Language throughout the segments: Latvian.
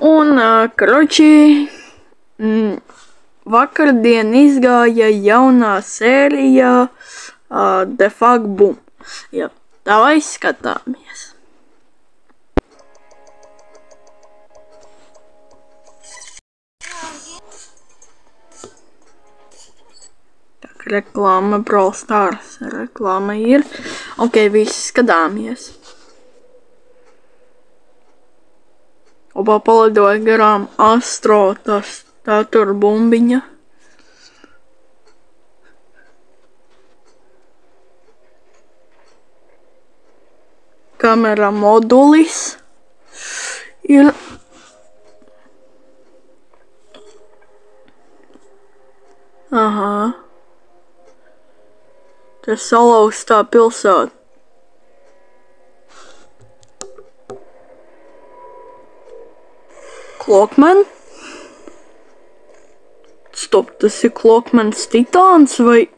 Un, karoči, vakardien izgāja jaunā sērija The Fuck Boom. Jā, tā vai skatāmies. Tak, reklāma, Brawl Stars reklāma ir. Ok, visi skatāmies. Oba palidoja garām Astro, tā tur bumbiņa. Kamera modulis ir. Aha. Te salauztā pilsēta. Clockman? Stop, tas ir Clockmans Titāns vai?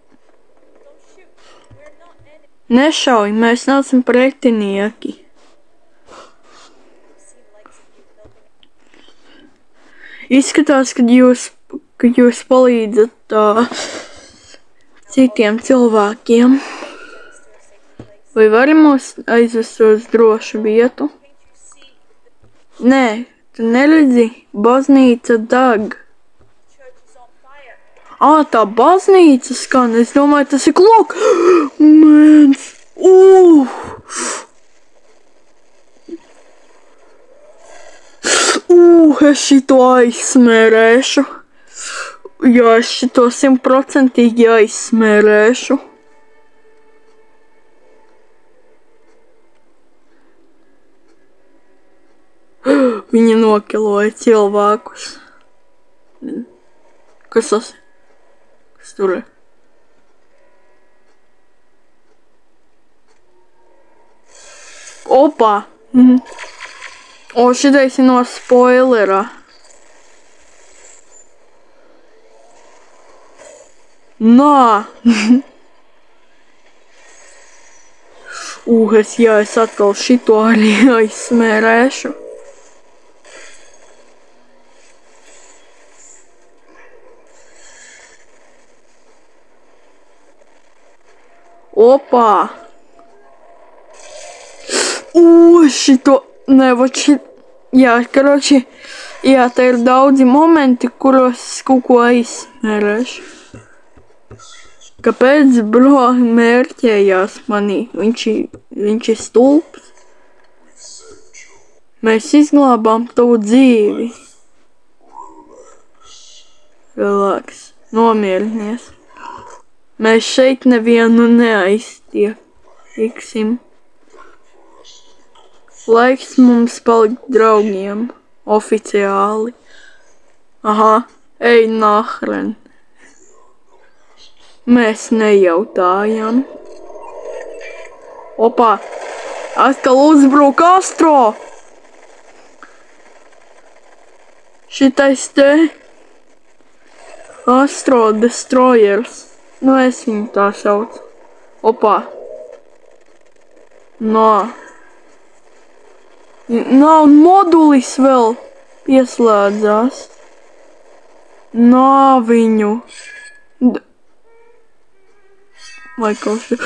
Nešauj, mēs neesam pretinieki. Izskatās, ka jūs palīdzat citiem cilvēkiem. Vai varam mūs aizvest uz drošu vietu? Nē. Tu neredzi? Baznīca deg. Tā baznīca skan. Es domāju, tas ir Clockmans. Es šito aizsmērēšu. Jā, es šito 100% aizsmērēšu. Viņa nokiloja cilvēkus. Kas tas ir? Kas tur ir? Opā! O, šitais ir no spoilera. Nā! Es atkal šito arī aizsmērēšu. Opā! Šito nevar Jā, karoči, jā, te ir daudzi momenti, kuros es kaut ko aizsmērēšu. Kāpēc bro mērķējās manī? Viņš ir stulbs. Mēs izglābām tavu dzīvi. Relaks, nomierinies. Mēs šeit nevienu neaiztieksim. Laiks mums palikt draugiem. Oficiāli. Aha, ej nahren. Mēs nejautājam. Opā, atkal uzbruk Astro. Šitais te Astro Destroyers. Nu, es viņu tā saucu. Opā. Nā. Nav modulis vēl pieslēdzās. Nā viņu. Vai kaut šī.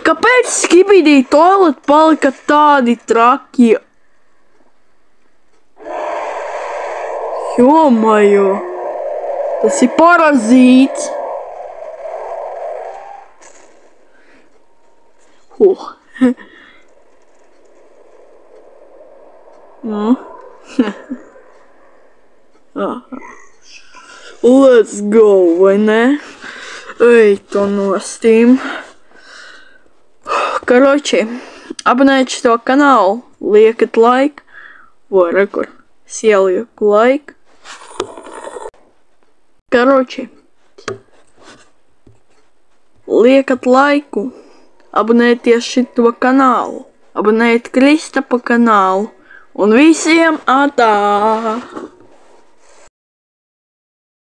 Kāpēc Skibidi Toilet palika tādi traki? Jomajo. Tas ir parazīts. Let's go, vai ne? Ej, to nostīm. Karoči, abonējiet šo kanālu, liekat like. Rekur, es ielieku like. Karoči, liekat laiku. Abonēties šito kanālu, abonēt Kristapa kanālu un visiem atā!